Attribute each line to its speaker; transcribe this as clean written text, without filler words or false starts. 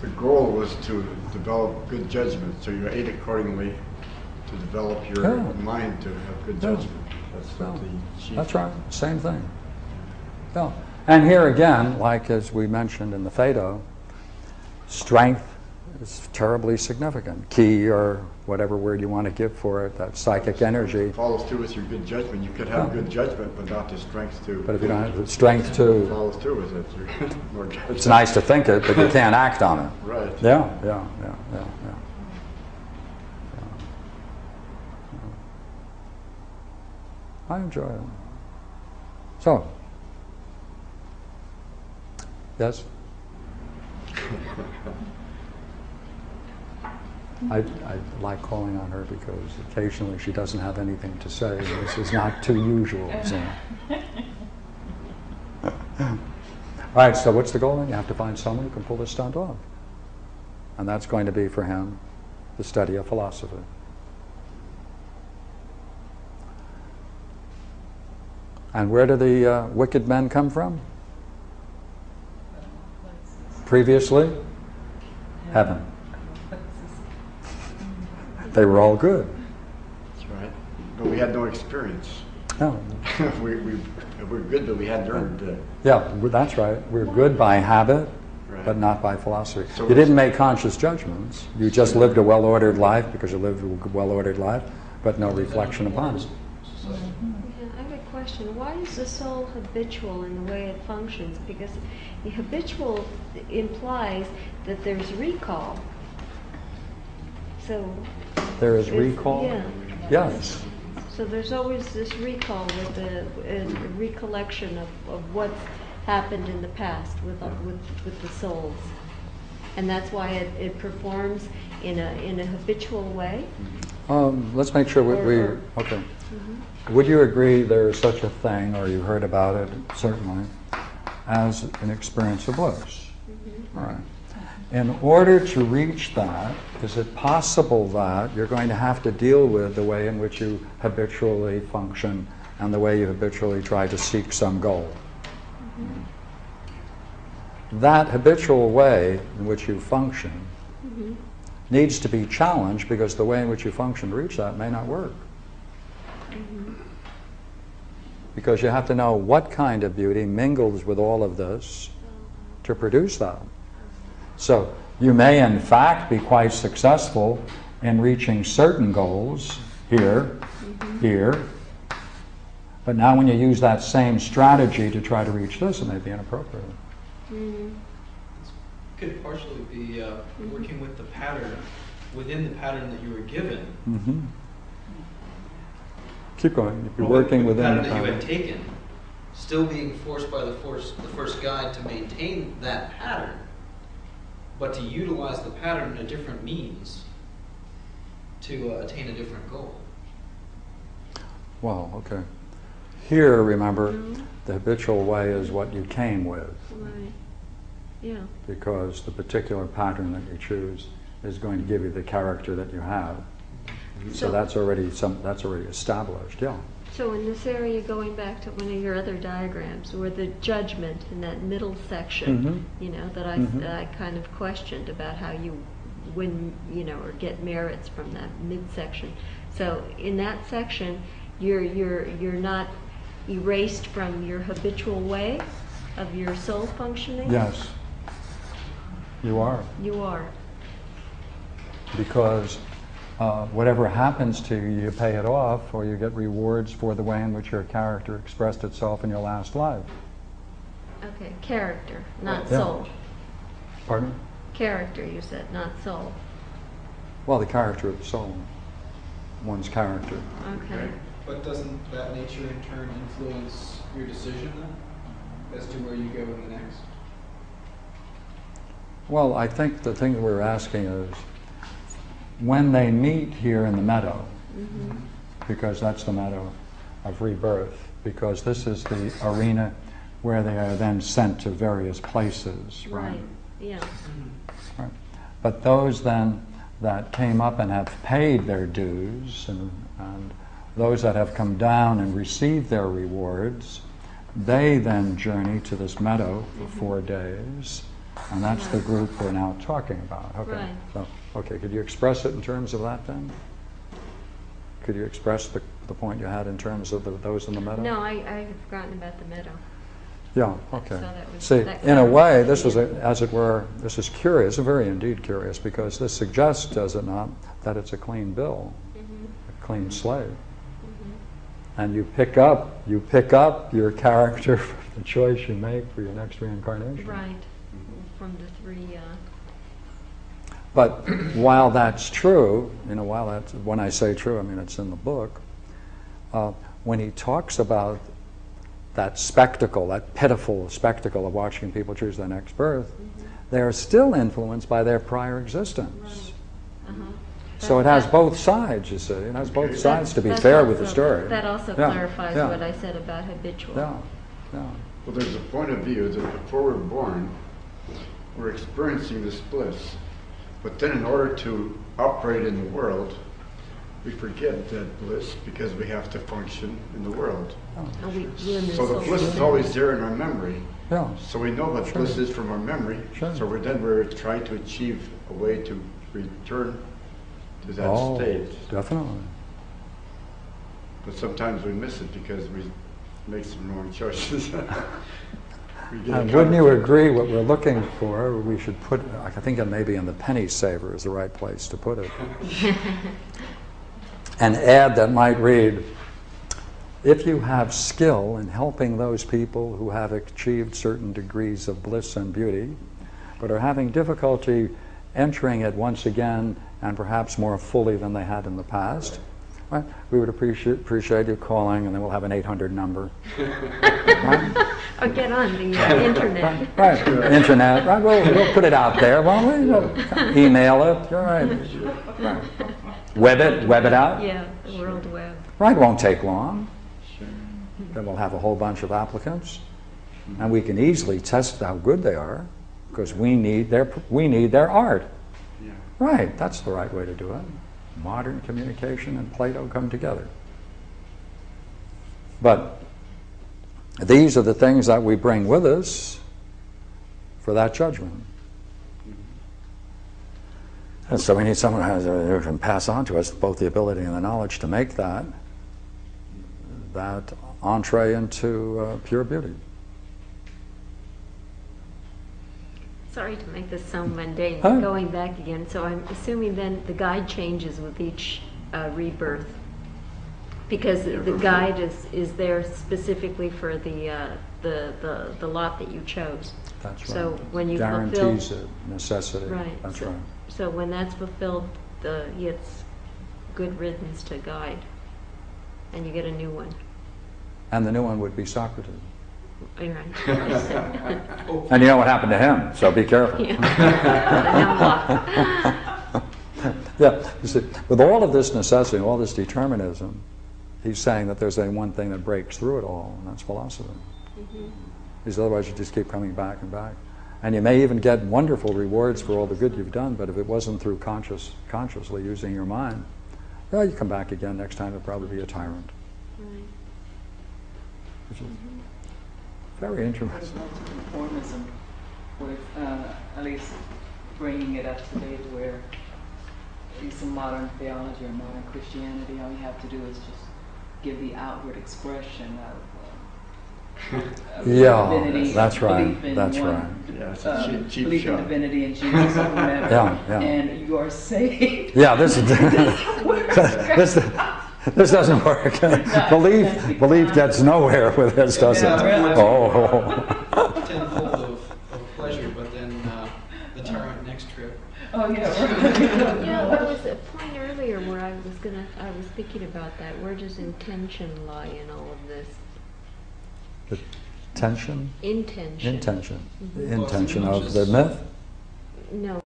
Speaker 1: The goal was to develop good judgment, so you ate accordingly to develop your mind to have good judgment. That's what the chief.
Speaker 2: That's right. Same thing. Yeah. And here again, like as we mentioned in the Phaedo, strength is terribly significant. Ki, or whatever word you want to give for it, that psychic energy.
Speaker 1: It follows through with your good judgment. You could have good judgment, but not the strength to.
Speaker 2: But if you don't have the strength to.
Speaker 1: Follows through with it. You're more
Speaker 2: It's nice to think it, but you can't act on it.
Speaker 1: Right.
Speaker 2: Yeah. I enjoy it. So, yes? I like calling on her because occasionally she doesn't have anything to say. This is not too usual. So. All right, so what's the goal then? You have to find someone who can pull this stunt off. And that's going to be for him the study of philosophy. And where do the wicked men come from? Previously? Heaven. They were all good.
Speaker 1: That's right. But we had no experience.
Speaker 2: No.
Speaker 1: we're good, but we hadn't earned it.
Speaker 2: Yeah, that's right. We're good by habit,
Speaker 1: right,
Speaker 2: but not by philosophy.
Speaker 1: So
Speaker 2: you didn't make conscious judgments. You just lived a well-ordered life because you lived a well-ordered life, but no reflection upon it.
Speaker 3: Yeah, I have a question. Why is the soul habitual in the way it functions? Because the habitual implies that there's recall. So
Speaker 2: there is recall?
Speaker 3: Yeah.
Speaker 2: Yes.
Speaker 3: So there's always this recall with a recollection of what's happened in the past with the souls. And that's why it performs in a habitual way?
Speaker 2: Let's make sure okay. Mm-hmm. Would you agree there is such a thing, or you heard about it, certainly, as an experience of bliss? Mm-hmm. All right. In order to reach that, is it possible that you're going to have to deal with the way in which you habitually function and the way you habitually try to seek some goal? Mm-hmm. That habitual way in which you function needs to be challenged because the way in which you function to reach that may not work. Mm-hmm. Because you have to know what kind of beauty mingles with all of this to produce that. So you may in fact be quite successful in reaching certain goals here, here, but now when you use that same strategy to try to reach this, it may be inappropriate.
Speaker 4: It could partially be working with the pattern, within the pattern that you were given.
Speaker 2: Mm-hmm. Keep going. You're working
Speaker 4: with
Speaker 2: within
Speaker 4: the pattern that you had taken, still being forced by the first guide to maintain that pattern, but to utilize the pattern in a different means to attain a different goal.
Speaker 2: Well, okay. Here, remember, the habitual way is what you came with.
Speaker 3: Right. Yeah.
Speaker 2: Because the particular pattern that you choose is going to give you the character that you have. So that's already established. Yeah.
Speaker 3: So in this area, going back to one of your other diagrams, where the judgment in that middle section, you know, that I kind of questioned about how you win, you know, or get merits from that midsection. So in that section, you're not erased from your habitual way of your soul functioning?
Speaker 2: Yes. You are.
Speaker 3: You are.
Speaker 2: Because whatever happens to you, you pay it off, or you get rewards for the way in which your character expressed itself in your last life.
Speaker 3: Okay, character, not soul.
Speaker 2: Pardon?
Speaker 3: Character, you said, not soul.
Speaker 2: Well, the character of the soul. One's character.
Speaker 3: Okay.
Speaker 4: But doesn't that nature in turn influence your decision then, as to where you go in the next?
Speaker 2: Well, I think the thing that we're asking is, when they meet here in the meadow, because that's the meadow of rebirth, because this is the arena where they are then sent to various places, right?
Speaker 3: Right, yeah.
Speaker 2: Right. But those then that came up and have paid their dues, and those that have come down and received their rewards, they then journey to this meadow for 4 days, And that's the group we're now talking about. Okay.
Speaker 3: Right.
Speaker 2: So, okay, could you express it in terms of that then? Could you express the point you had in terms of those in the meadow?
Speaker 3: No, I had forgotten about the meadow.
Speaker 2: Yeah, okay.
Speaker 3: So that was-
Speaker 2: See,
Speaker 3: that
Speaker 2: in a way, this is,
Speaker 3: yeah.
Speaker 2: as it were, this is curious, very indeed curious, because this suggests, does it not, that it's a clean bill, a clean slate. And you pick up your character from the choice you make for your next reincarnation.
Speaker 3: Right, from the three.
Speaker 2: But while that's true, while that's, when I say true, I mean it's in the book, when he talks about that spectacle, that pitiful spectacle of watching people choose their next birth, they are still influenced by their prior existence.
Speaker 3: Right.
Speaker 2: So it has both sides, you see. It has both sides, to be fair with the story.
Speaker 3: That also
Speaker 2: Yeah,
Speaker 3: clarifies
Speaker 2: yeah.
Speaker 3: what I said about habitual.
Speaker 2: Yeah, yeah.
Speaker 1: Well, there's a point of view that before we're born, we're experiencing this bliss. But then in order to operate in the world, we forget that bliss because we have to function in the world.
Speaker 3: And we learn this
Speaker 1: So the
Speaker 3: whole
Speaker 1: bliss is
Speaker 3: thing.
Speaker 1: always there in our memory.
Speaker 2: Yeah.
Speaker 1: So we know what bliss is from our memory.
Speaker 2: Sure.
Speaker 1: So we're trying to achieve a way to return to that state.
Speaker 2: Definitely.
Speaker 1: But sometimes we miss it because we make some wrong choices. We get
Speaker 2: And
Speaker 1: caught
Speaker 2: wouldn't you
Speaker 1: up.
Speaker 2: agree what we're looking for, we should put, I think it maybe in the penny saver is the right place to put it. An ad that might read, if you have skill in helping those people who have achieved certain degrees of bliss and beauty, but are having difficulty entering it once again and perhaps more fully than they had in the past, right, we would appreciate you calling, and then we'll have an 800 number. Right?
Speaker 3: Or get on the internet.
Speaker 2: Right, internet, right, we'll put it out there, won't we? Email it, all right. Right. Web it out.
Speaker 3: Yeah, the World Web.
Speaker 2: Right, won't take long. Then we'll have a whole bunch of applicants, and we can easily test how good they are, because we need their art.
Speaker 1: Yeah.
Speaker 2: Right, that's the right way to do it. Modern communication and Plato come together. But these are the things that we bring with us for that judgment. And so we need someone who can pass on to us both the ability and the knowledge to make that entree into pure beauty.
Speaker 3: Sorry to make this so mundane,
Speaker 2: Huh?
Speaker 3: but going back again, so I'm assuming then the guide changes with each rebirth, because the guide is there specifically for the lot that you chose.
Speaker 2: That's right.
Speaker 3: So when you
Speaker 2: guarantees
Speaker 3: fulfill,
Speaker 2: it, necessity.
Speaker 3: right?
Speaker 2: That's
Speaker 3: so,
Speaker 2: right.
Speaker 3: So when that's fulfilled, it's good riddance to guide, and you get a new one.
Speaker 2: And the new one would be Socrates.
Speaker 3: You're right.
Speaker 2: And you know what happened to him, so be careful.
Speaker 3: Yeah. Now what?
Speaker 2: Yeah, you see, with all of this necessity, all this determinism, he's saying that there's only one thing that breaks through it all, and that's philosophy. Because otherwise you just keep coming back and back. And you may even get wonderful rewards for all the good you've done, but if it wasn't through consciously using your mind, well, you come back again, next time it'll probably be a tyrant.
Speaker 3: Right.
Speaker 2: Which is very interesting.
Speaker 5: Conformism, with at least bringing it up to date where at least in modern theology or modern Christianity, all you have to do is just give the outward expression of
Speaker 2: Yeah,
Speaker 5: divinity,
Speaker 2: that's right,
Speaker 5: belief in
Speaker 2: that's
Speaker 5: one,
Speaker 2: right.
Speaker 1: Yeah, it's a cheap
Speaker 5: belief in
Speaker 1: shot.
Speaker 5: divinity and Jesus or whomever,
Speaker 2: Yeah.
Speaker 5: and you are saved.
Speaker 2: Yeah, this doesn't work. Belief gets nowhere with this, does it?
Speaker 5: Yeah, really.
Speaker 2: Oh.
Speaker 4: Tenfold of pleasure, but then the tyrant next trip.
Speaker 5: Oh yeah,
Speaker 3: Yeah, there was a point earlier where I was thinking about that. Where does intention lie in all of this?
Speaker 2: The tension?
Speaker 3: Intention.
Speaker 2: Intention. The
Speaker 3: Mhm.
Speaker 2: intention of the myth?
Speaker 3: No,